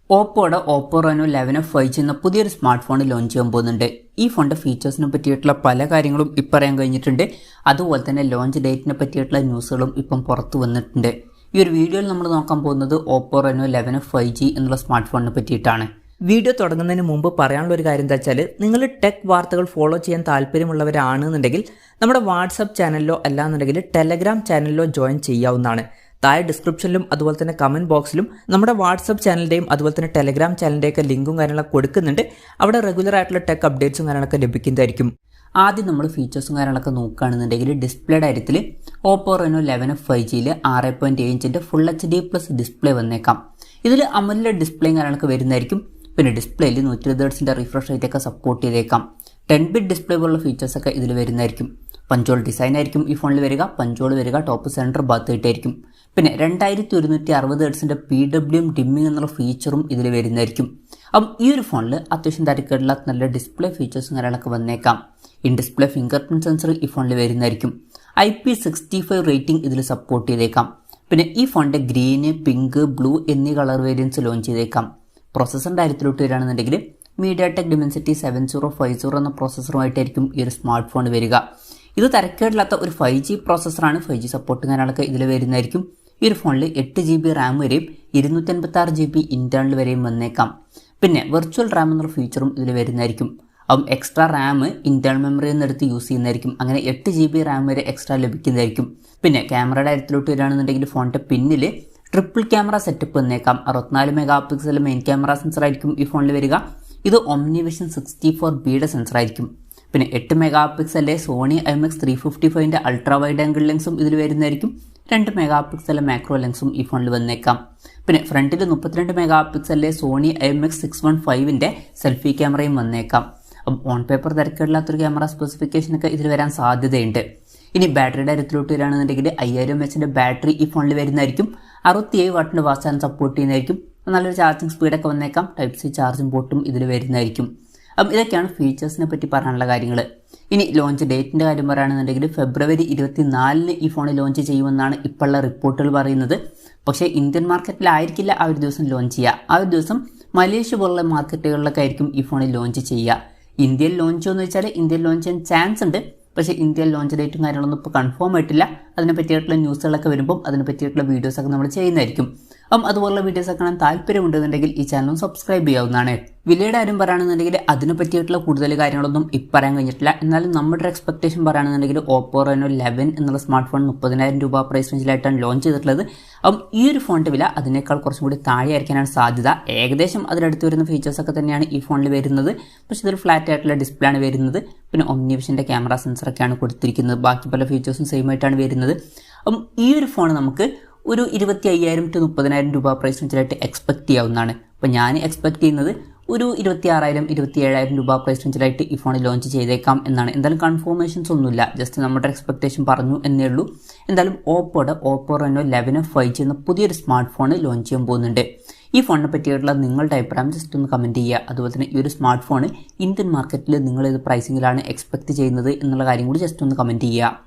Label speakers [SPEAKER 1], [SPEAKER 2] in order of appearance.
[SPEAKER 1] ഓപ്പോയുടെ Oppo Reno 11 5G എന്ന പുതിയൊരു smart phone launch ചെയ്യാൻ പോകുന്നുണ്ട്. ഈ ഫോണിന്റെ ഫീച്ചേഴ്സിനെ പറ്റിയിട്ടുള്ള പല കാര്യങ്ങളും ഇപ്പം പറയാൻ കഴിഞ്ഞിട്ടുണ്ട്. അതുപോലെ തന്നെ ലോഞ്ച് ഡേറ്റിനെ പറ്റിയിട്ടുള്ള ന്യൂസുകളും ഇപ്പം പുറത്തു വന്നിട്ടുണ്ട്. ഈ ഒരു വീഡിയോയിൽ നമ്മൾ നോക്കാൻ പോകുന്നത് ഓപ്പോ റെനോ 11 5G എന്നുള്ള സ്മാർട്ട് ഫോണിനെ പറ്റിയിട്ടാണ്. വീഡിയോ തുടങ്ങുന്നതിന് മുമ്പ് പറയാനുള്ള ഒരു കാര്യം എന്താ വെച്ചാൽ, നിങ്ങൾ ടെക് വാർത്തകൾ ഫോളോ ചെയ്യാൻ താല്പര്യമുള്ളവരാണെന്നുണ്ടെങ്കിൽ നമ്മുടെ വാട്സപ്പ് ചാനലിലോ അല്ലാന്നുണ്ടെങ്കിൽ ടെലഗ്രാം ചാനലിലോ ജോയിൻ ചെയ്യാവുന്നതാണ്. താഴെ ഡിസ്ക്രിപ്ഷനിലും അതുപോലെ തന്നെ കമൻറ്റ് ബോക്സിലും നമ്മുടെ വാട്സപ്പ് ചാനലിൻ്റെയും അതുപോലെ തന്നെ ടെലഗ്രാം ചാനലിൻ്റെയൊക്കെ ലിങ്കും കാര്യങ്ങളൊക്കെ കൊടുക്കുന്നുണ്ട്. അവിടെ റെഗുലർ ആയിട്ടുള്ള ടെക് അപ്ഡേറ്റ്സും കാര്യങ്ങളൊക്കെ ലഭിക്കുന്നതായിരിക്കും. ആദ്യം നമ്മൾ ഫീച്ചേഴ്സും കാര്യങ്ങളൊക്കെ നോക്കുകയാണെന്നുണ്ടെങ്കിൽ ഡിസ്പ്ലേയുടെ കാര്യത്തിൽ ഓപ്പോ റെനോ 11 5Gയിൽ 6.7 ഇഞ്ചിൻ്റെ ഫുൾ HD+ ഡിസ്പ്ലേ വന്നേക്കാം. ഇതിൽ അമോലെഡ് ഡിസ്പ്ലേയും കാര്യങ്ങളൊക്കെ വരുന്നതായിരിക്കും. പിന്നെ ഡിസ്പ്ലേയിൽ 120 Hz റിഫ്രഷ് റേറ്റ് ഒക്കെ സപ്പോർട്ട് ചെയ്തേക്കാം. 10-bit ഡിസ്പ്ലേ പോലുള്ള ഫീച്ചേഴ്സൊക്കെ ഇതിൽ വരുന്നതായിരിക്കും. പഞ്ചോൾ ഡിസൈൻ ആയിരിക്കും ഈ ഫോണിൽ വരിക. പഞ്ചോൾ വരിക ടോപ്പ് സെൻറ്റർ ഭാഗത്തായിട്ടായിരിക്കും. പിന്നെ 2160 Hz PWM ഡിമ്മിങ് എന്നുള്ള ഫീച്ചറും ഇതിൽ വരുന്നതായിരിക്കും. അപ്പം ഈ ഒരു ഫോണിൽ അത്യാവശ്യം തരക്കേടുള്ള നല്ല ഡിസ്പ്ലേ ഫീച്ചേഴ്സും കാര്യങ്ങളൊക്കെ വന്നേക്കാം. In display finger print sensor ഈ ഫോണിൽ വരുന്നതായിരിക്കും. IP65 റേറ്റിംഗ് ഇതിൽ സപ്പോർട്ട് ചെയ്തേക്കാം. പിന്നെ ഈ ഫോണിൻ്റെ ഗ്രീന്, പിങ്ക്, ബ്ലൂ എന്നീ കളർ വേരിയൻസ് ലോഞ്ച് ചെയ്തേക്കാം. പ്രൊസസ്സറിൻ്റെ കാര്യത്തിലോട്ട് വരികയാണെന്നുണ്ടെങ്കിൽ MediaTek Dimensity 7050 എന്ന പ്രോസസ്സറുമായിട്ടായിരിക്കും ഈ ഒരു സ്മാർട്ട് ഫോൺ വരിക. ഇത് തരക്കേടില്ലാത്ത ഒരു 5G പ്രോസസ്സറാണ്. 5G സപ്പോർട്ടും കാര്യങ്ങളൊക്കെ ഇതിൽ വരുന്നതായിരിക്കും. ഈ ഒരു ഫോണിൽ 8GB റാം വരെയും 256GB ഇന്റേണൽ വരെയും വന്നേക്കാം. പിന്നെ വെർച്വൽ റാം എന്നുള്ള ഫീച്ചറും ഇതിൽ വരുന്നതായിരിക്കും. അപ്പം എക്സ്ട്രാ റാം ഇന്റേണൽ മെമ്മറിയിൽ നിന്ന് എടുത്ത് യൂസ് ചെയ്യുന്നതായിരിക്കും. അങ്ങനെ 8GB റാം വരെ എക്സ്ട്രാ ലഭിക്കുന്നതായിരിക്കും. പിന്നെ ക്യാമറയുടെ കാര്യത്തിലോട്ട് വരികയാണെന്നുണ്ടെങ്കിൽ ഫോണിൻ്റെ പിന്നിൽ ട്രിപ്പിൾ ക്യാമറ സെറ്റപ്പ് വന്നേക്കാം. 64 MP മെയിൻ ക്യാമറ സെൻസർ ആയിരിക്കും ഈ ഫോണിൽ വരിക. ഇത് OmniVision 64Bയുടെ സെൻസർ ആയിരിക്കും. പിന്നെ 8 MP സോണി IMX 355ൻ്റെ അൾട്രാ വൈഡ് ആംഗിൾ ലെൻസും ഇതിൽ വരുന്നതായിരിക്കും. 2 MP മാക്രോ ലെൻസും ഈ ഫോണിൽ വന്നേക്കാം. പിന്നെ ഫ്രണ്ടിൽ 32 MP സോണി IMX 615ൻ്റെ സെൽഫി ക്യാമറയും വന്നേക്കാം. അപ്പം ഓൺ പേപ്പർ തിരക്കേടില്ലാത്തൊരു ക്യാമറ സ്പെസിഫിക്കേഷനൊക്കെ ഇതിൽ വരാൻ സാധ്യതയുണ്ട്. ഇനി ബാറ്ററിയുടെ കാര്യത്തിലോട്ട് വരികയാണെന്നുണ്ടെങ്കിൽ 5000 mAh ബാറ്ററി ഈ ഫോണിൽ വരുന്നതായിരിക്കും. 67 വാട്ടിൻ്റെ ഫാസ്റ്റ് ചാർജ് സപ്പോർട്ട് ചെയ്യുന്നതായിരിക്കും. നല്ലൊരു ചാർജിങ് സ്പീഡൊക്കെ വന്നേക്കാം. Type-C ചാർജിങ് പോർട്ടും ഇതിൽ വരുന്നതായിരിക്കും. അപ്പം ഇതൊക്കെയാണ് ഫീച്ചേഴ്സിനെ പറ്റി പറയാനുള്ള കാര്യങ്ങൾ. ഇനി ലോഞ്ച് ഡേറ്റിൻ്റെ കാര്യം പറയുകയാണെന്നുണ്ടെങ്കിൽ February 24 ഈ ഫോൺ ലോഞ്ച് ചെയ്യുമെന്നാണ് ഇപ്പോഴുള്ള റിപ്പോർട്ടുകൾ പറയുന്നത്. പക്ഷേ ഇന്ത്യൻ മാർക്കറ്റിലായിരിക്കില്ല ആ ഒരു ദിവസം ലോഞ്ച് ചെയ്യുക. ആ ഒരു ദിവസം മലേഷ്യ പോലുള്ള മാർക്കറ്റുകളിലൊക്കെ ആയിരിക്കും ഈ ഫോണിൽ ലോഞ്ച് ചെയ്യുക. ഇന്ത്യയിൽ ലോഞ്ച് ചെയ്യുമെന്ന് വെച്ചാൽ ഇന്ത്യയിൽ ലോഞ്ച് ചെയ്യാൻ ചാൻസ് ഉണ്ട്. പക്ഷേ ഇന്ത്യയിൽ ലോഞ്ച് ഡേറ്റും കാര്യങ്ങളൊന്നും ഇപ്പോൾ കൺഫേം ആയിട്ടില്ല. അതിനെ പറ്റിയിട്ടുള്ള ന്യൂസുകളൊക്കെ വരുമ്പോൾ അതിനെ പറ്റിയിട്ടുള്ള വീഡിയോസൊക്കെ നമ്മൾ ചെയ്യുന്നതായിരിക്കും. അതുപോലുള്ള വീഡിയോസൊക്കെ കാണാൻ താല്പര്യമുണ്ടെന്നുണ്ടെങ്കിൽ ഈ ചാനലും സബ്സ്ക്രൈബ് ചെയ്യാവുന്നതാണ്. വിലയുടെ കാര്യം പറയുകയാണെന്നുണ്ടെങ്കിൽ അതിനെ പറ്റിയിട്ടുള്ള കൂടുതൽ കാര്യങ്ങളൊന്നും ഇപ്പം പറയാൻ കഴിഞ്ഞിട്ടില്ല. എന്നാലും നമ്മുടെ എക്സ്പെക്ടേഷൻ പറയുകയാണെന്നുണ്ടെങ്കിൽ ഓപ്പോ റെനോ 11 എന്നുള്ള സ്മാർട്ട് ഫോൺ 30,000 രൂപ പ്രൈസ് റേഞ്ചിലായിട്ടാണ് ലോഞ്ച് ചെയ്തിട്ടുള്ളത്. ഈ ഒരു ഫോണിൻ്റെ വില അതിനേക്കാൾ കുറച്ചും കൂടി താഴെ ആയിരിക്കാനാണ് സാധ്യത. ഏകദേശം അതിനടുത്ത് വരുന്ന ഫീച്ചേഴ്സൊക്കെ തന്നെയാണ് ഈ ഫോണിൽ വരുന്നത്. പക്ഷേ ഇതൊരു ഫ്ലാറ്റ് ആയിട്ടുള്ള ഡിസ്പ്ലേ ആണ് വരുന്നത്. പിന്നെ OmniVisionൻ്റെ ക്യാമറ സെൻസറൊക്കെയാണ് കൊടുത്തിരിക്കുന്നത്. ബാക്കി പല ഫീച്ചേഴ്സും സെയിം ആയിട്ടാണ് വരുന്നത്. ഈ ഒരു ഫോൺ നമുക്ക് ഒരു 25,000 to 30,000 രൂപ പ്രൈസ് റേഞ്ചിലായിട്ട് എക്സ്പെക്ട് ചെയ്യാവുന്നതാണ്. അപ്പോൾ ഞാൻ എക്സ്പെക്ട് ചെയ്യുന്നത് ഒരു 26,000 27,000 രൂപ പ്രൈസ് റേഞ്ചിലായിട്ട് ഈ ഫോൺ ലോഞ്ച് ചെയ്തേക്കാം എന്നാണ്. എന്തായാലും കൺഫർമേഷൻസ് ഒന്നുമില്ല, ജസ്റ്റ് നമ്മുടെ എക്സ്പെക്ടേഷൻ പറഞ്ഞു എന്നേ ഉള്ളൂ. എന്തായാലും ഓപ്പോ റെനോ 11 5G എന്ന പുതിയൊരു സ്മാർട്ട് ഫോൺ ലോഞ്ച് ചെയ്യാൻ പോകുന്നുണ്ട്. ഈ ഫോണിനെ പറ്റിയിട്ടുള്ള നിങ്ങളുടെ അഭിപ്രായം ജസ്റ്റ് ഒന്ന് കമൻറ്റ് ചെയ്യുക. അതുപോലെ തന്നെ ഈ ഒരു സ്മാർട്ട് ഫോൺ ഇന്ത്യൻ മാർക്കറ്റിൽ നിങ്ങൾ ഏത് പ്രൈസിങ്ങിലാണ് എക്സ്പെക്ട് ചെയ്യുന്നത് എന്നുള്ള കാര്യം കൂടി ജസ്റ്റ് ഒന്ന് കമൻറ്റ് ചെയ്യുക.